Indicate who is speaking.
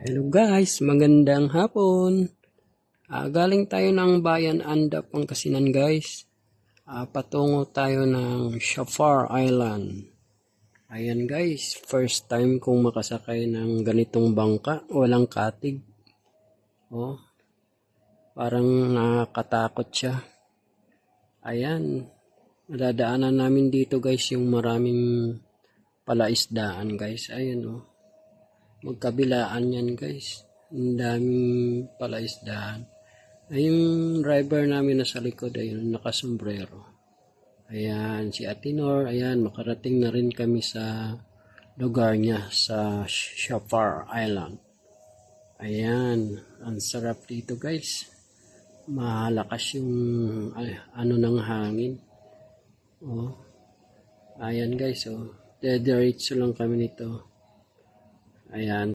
Speaker 1: Hello guys, magandang hapon. Galing tayo ng Bayan Anda, Pangasinan guys. Patungo tayo ng Shafar Island. Ayan guys, first time kong makasakay ng ganitong bangka, walang katig. Oh, parang nakakatakot siya. Ayan, madadaanan namin dito guys yung maraming palaisdaan guys. Ayan oh. Magkabilaan yan guys. Ang daming palaisdaan. Ay, yung driver namin nasa likod, ayun, nakasombrero. Ayan, si Atinor, ayan, makarating na rin kami sa lugar niya, sa Shafar Island. Ayan, ang sarap dito guys. Malakas yung ano ng hangin. Oh, ayan guys, oh. Diretso lang kami nito. Ayan.